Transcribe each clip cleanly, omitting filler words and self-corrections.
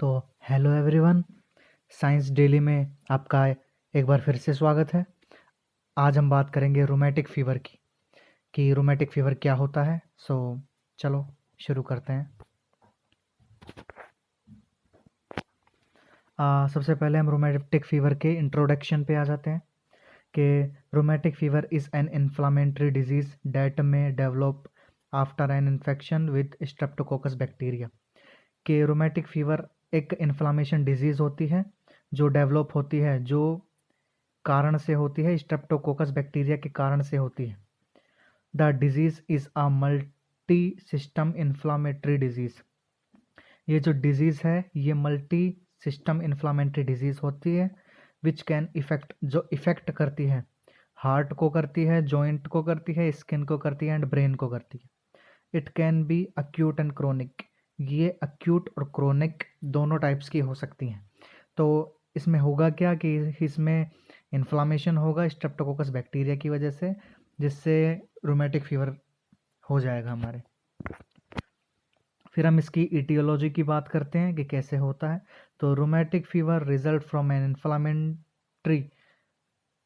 तो hello everyone, science daily में आपका एक बार फिर से स्वागत है। आज हम बात करेंगे रोमैटिक फ़ीवर की कि रोमैटिक फ़ीवर क्या होता है। चलो शुरू करते हैं। सबसे पहले हम रोमैटिक फ़ीवर के इंट्रोडक्शन पे आ जाते हैं कि rheumatic fever is an inflammatory disease that may develop after an infection with streptococcus bacteria. कि रोमैटिक फ़ीवर एक इन्फ्लामेशन डिजीज़ होती है जो डेवलप होती है, जो कारण से होती है, स्ट्रेप्टोकोकस बैक्टीरिया के कारण से होती है। The disease is a multi system inflammatory disease. ये जो डिजीज़ है ये मल्टी सिस्टम इन्फ्लामेटरी डिजीज़ होती है विच कैन इफेक्ट, जो इफ़ेक्ट करती है हार्ट को करती है, जॉइंट को करती है, स्किन को करती है एंड ब्रेन को करती है। It can be acute and chronic. ये अक्यूट और क्रोनिक दोनों टाइप्स की हो सकती हैं। तो इसमें होगा क्या कि इसमें इन्फ्लामेशन होगा स्ट्रेप्टोकोकस बैक्टीरिया की वजह से, जिससे रोमैटिक फ़ीवर हो जाएगा हमारे। फिर हम इसकी इटियोलॉजी की बात करते हैं कि कैसे होता है। तो rheumatic fever result from an inflammatory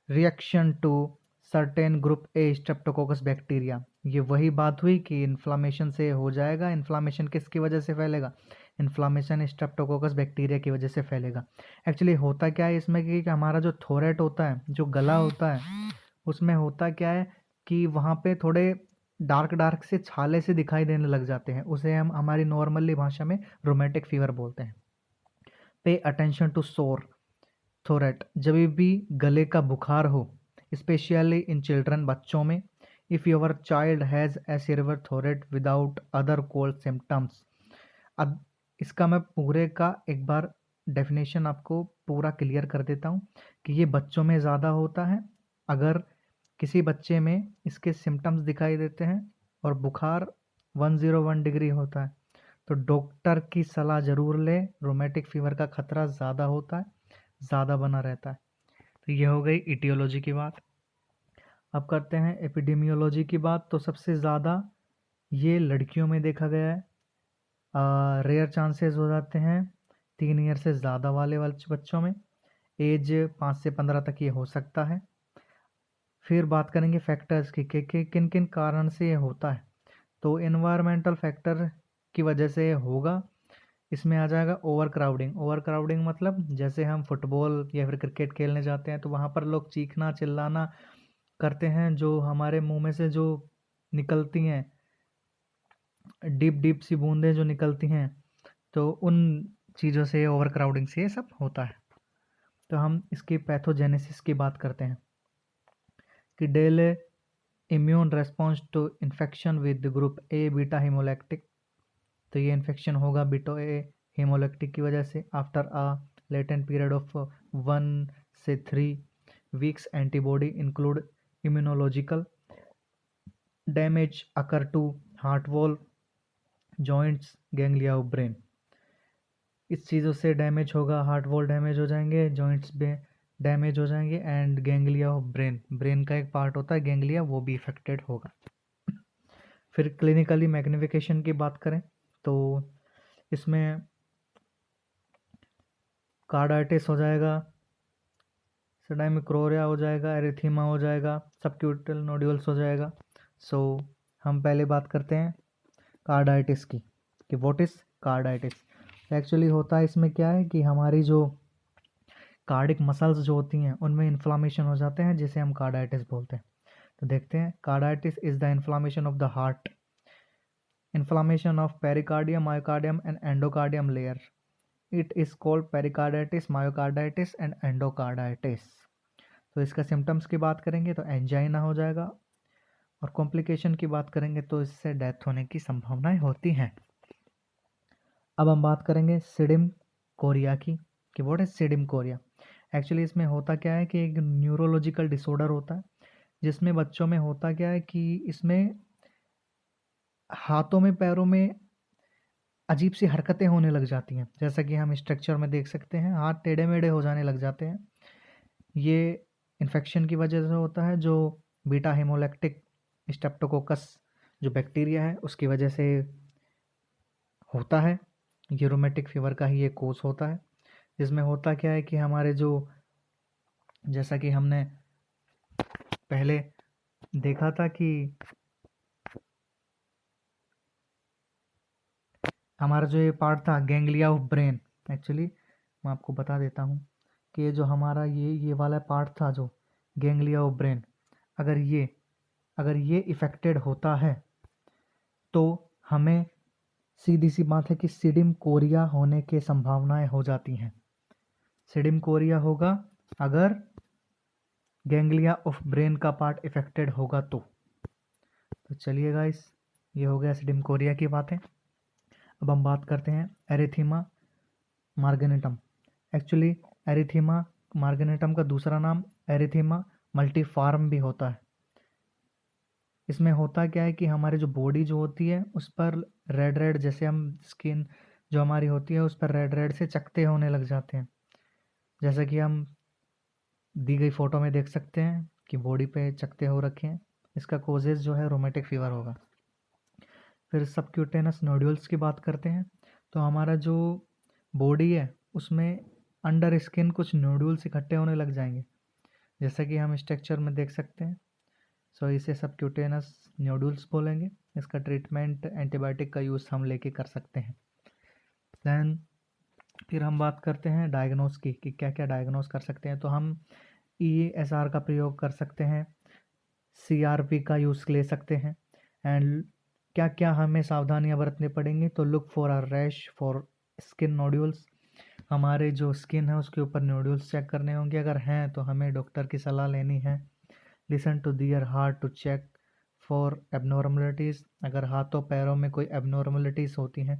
reaction to certain group A streptococcus bacteria. ये वही बात हुई कि इन्फ्लामेशन से हो जाएगा। इन्फ्लामेशन किसकी वजह से फैलेगा? इन्फ्लामेशन स्ट्रेप्टोकोकस बैक्टीरिया की वजह से फैलेगा। एक्चुअली होता क्या है इसमें कि हमारा जो थोरेट होता है, जो गला होता है, उसमें होता क्या है कि वहाँ पे थोड़े डार्क डार्क से छाले से दिखाई देने लग जाते हैं। उसे हम हमारी नॉर्मली भाषा में रोमैटिक फ़ीवर बोलते हैं। पे अटेंशन टू सोर थोरेट। जब भी गले का बुखार हो, स्पेशली इन चिल्ड्रन, बच्चों में, if your child has a severe throat without other cold symptoms. अब इसका मैं पूरे का एक बार डेफिनेशन आपको पूरा क्लियर कर देता हूँ कि ये बच्चों में ज़्यादा होता है। अगर किसी बच्चे में इसके सिम्टम्स दिखाई देते हैं और बुखार 101 डिग्री होता है तो डॉक्टर की सलाह ज़रूर लें। रोमैटिक फ़ीवर का खतरा ज़्यादा होता है, ज़्यादा बना रहता है। तो ये हो गई इटियोलॉजी की बात। अब करते हैं एपिडेमियोलॉजी की बात। तो सबसे ज़्यादा ये लड़कियों में देखा गया है। रेयर चांसेस हो जाते हैं 3 ईयर से ज़्यादा वाले बच्चों में। एज 5 से 15 तक ये हो सकता है। फिर बात करेंगे फैक्टर्स की कि किन किन कारण से ये होता है। तो इन्वायरमेंटल फैक्टर की वजह से ये होगा। इसमें आ जाएगा ओवर क्राउडिंग। ओवर क्राउडिंग मतलब जैसे हम फुटबॉल या फिर क्रिकेट खेलने जाते हैं तो वहाँ पर लोग चीखना चिल्लाना करते हैं, जो हमारे मुंह में से जो निकलती हैं डीप डीप सी बूंदें जो निकलती हैं, तो उन चीज़ों से, ओवर क्राउडिंग से ये सब होता है। तो हम इसकी पैथोजेनेसिस की बात करते हैं कि delayed immune response to infection with group A beta haemolytic. तो ये इन्फेक्शन होगा बीटा ए हीमोलैक्टिक की वजह से after a latent period of 1 से 3 weeks. Antibody include immunological damage occur to heart wall, joints, ganglia of brain. इस चीज़ों से डैमेज होगा, हार्ट वॉल डैमेज हो जाएंगे, जॉइंट्स में डैमेज हो जाएंगे and ganglia of brain, brain का एक पार्ट होता है गैंग्लिया, वो भी इफेक्टेड होगा। फिर क्लिनिकली मैग्निफिकेशन की बात करें तो इसमें कार्डाइटिस हो जाएगा, सिडाइमिक्रोरिया हो जाएगा, एरिथीमा हो जाएगा, सबक्यूटल नोड्यूल्स हो जाएगा। हम पहले बात करते हैं कार्डाइटिस की कि व्हाट इज़ कार्डाइटिस। एक्चुअली होता है इसमें क्या है कि हमारी जो कार्डिक मसल्स जो होती हैं उनमें इन्फ्लामेशन हो जाते हैं, जिसे हम कार्डाइटिस बोलते हैं। तो देखते हैं, carditis is the inflammation of the heart, inflammation of pericardium, myocardium and endocardium layer. It is called pericarditis, myocarditis and endocarditis. तो इसका सिम्टम्स की बात करेंगे तो एंजाइना हो जाएगा, और कॉम्प्लिकेशन की बात करेंगे तो इससे डेथ होने की संभावनाएं होती हैं। अब हम बात करेंगे सिडिम कोरिया की कि व्हाट इज सिडिम कोरिया। एक्चुअली इसमें होता क्या है कि एक न्यूरोलॉजिकल डिसऑर्डर होता है, जिसमें बच्चों में होता क्या है कि इसमें हाथों में, पैरों में अजीब सी हरकतें होने लग जाती हैं। जैसा कि हम स्ट्रक्चर में देख सकते हैं, हाथ टेढ़े मेढ़े हो जाने लग जाते हैं। ये इन्फेक्शन की वजह से होता है, जो बीटा हेमोलैक्टिक स्ट्रेप्टोकोकस जो बैक्टीरिया है उसकी वजह से होता है। ये रोमेटिक फीवर का ही एक कोर्स होता है। इसमें होता क्या है कि हमारे जो, जैसा कि हमने पहले देखा था कि हमारा जो ये पार्ट था गैंग्लिया ऑफ ब्रेन, एक्चुअली मैं आपको बता देता हूँ कि ये जो हमारा ये वाला पार्ट था जो गैंग्लिया ऑफ ब्रेन, अगर ये इफेक्टेड होता है तो हमें सीधी सी बात है कि सिडिम कोरिया होने की संभावनाएं हो जाती हैं। सिडिम कोरिया होगा अगर गैंग्लिया ऑफ ब्रेन का पार्ट इफेक्टेड होगा तो चलिए गाइस, ये हो गया सिडिम कोरिया की बातें। अब हम बात करते हैं एरिथीमा मार्गेनेटम। एक्चुअली एरिथीमा मार्गेनेटम का दूसरा नाम एरिथीमा मल्टीफार्म भी होता है। इसमें होता क्या है कि हमारी जो बॉडी जो होती है उस पर रेड रेड, जैसे हम स्किन जो हमारी होती है उस पर रेड रेड से चकते होने लग जाते हैं, जैसा कि हम दी गई फोटो में देख सकते हैं कि बॉडी पे चकते हो रखे हैं। इसका कोजेज जो है रोमेटिक फीवर होगा। फिर सबक्यूटेनस नोड्यूल्स की बात करते हैं तो हमारा जो बॉडी है उसमें अंडर स्किन कुछ नोड्यूल्स इकट्ठे होने लग जाएंगे, जैसा कि हम स्ट्रक्चर में देख सकते हैं। सो इसे सबक्यूटेनस नोड्यूल्स बोलेंगे। इसका ट्रीटमेंट एंटीबायोटिक का यूज़ हम लेके कर सकते हैं। दैन फिर हम बात करते हैं डायग्नोस की कि क्या क्या डायग्नोस कर सकते हैं। तो हम ESR का प्रयोग कर सकते हैं, CRP का यूज़ ले सकते हैं। एंड क्या क्या हमें सावधानियां बरतनी पड़ेंगी, तो look for a rash for skin nodules. हमारे जो स्किन है उसके ऊपर नोड्यूल्स चेक करने होंगे, अगर हैं तो हमें डॉक्टर की सलाह लेनी है। Listen to their heart to check for abnormalities. अगर हाथों पैरों में कोई एबनॉर्मलिटीज़ होती हैं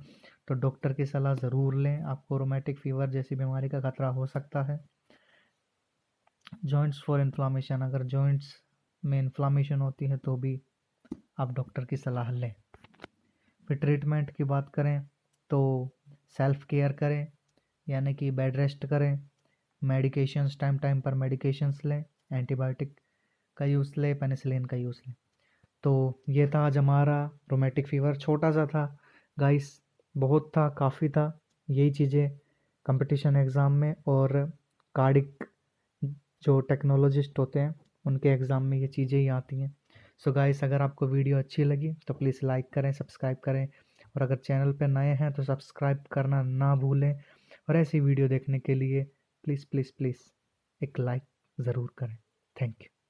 तो डॉक्टर की सलाह ज़रूर लें, आपको रोमेटिक फीवर जैसी बीमारी का खतरा हो सकता है। जॉइंट्स फॉर इन्फ्लामेशन, अगर जॉइंट्स में इन्फ्लामेशन होती है तो भी आप डॉक्टर की सलाह लें। फिर ट्रीटमेंट की बात करें तो सेल्फ केयर करें, यानी कि बेड रेस्ट करें, मेडिकेशंस टाइम टाइम पर मेडिकेशंस लें, एंटीबायोटिक का यूज़ लें, पेनिसिलिन का यूज़ लें। तो ये था आज हमारा रोमेटिक फ़ीवर, छोटा सा था गाइस, बहुत था, काफ़ी था। यही चीज़ें कंपटीशन एग्ज़ाम में और कार्डिक जो टेक्नोलॉजिस्ट होते हैं उनके एग्ज़ाम में ये चीज़ें ही आती हैं। सो गाइस, अगर आपको वीडियो अच्छी लगी तो प्लीज़ लाइक करें, सब्सक्राइब करें, और अगर चैनल पर नए हैं तो सब्सक्राइब करना ना भूलें। और ऐसी वीडियो देखने के लिए प्लीज़ प्लीज़ प्लीज़ एक लाइक ज़रूर करें। Thank you.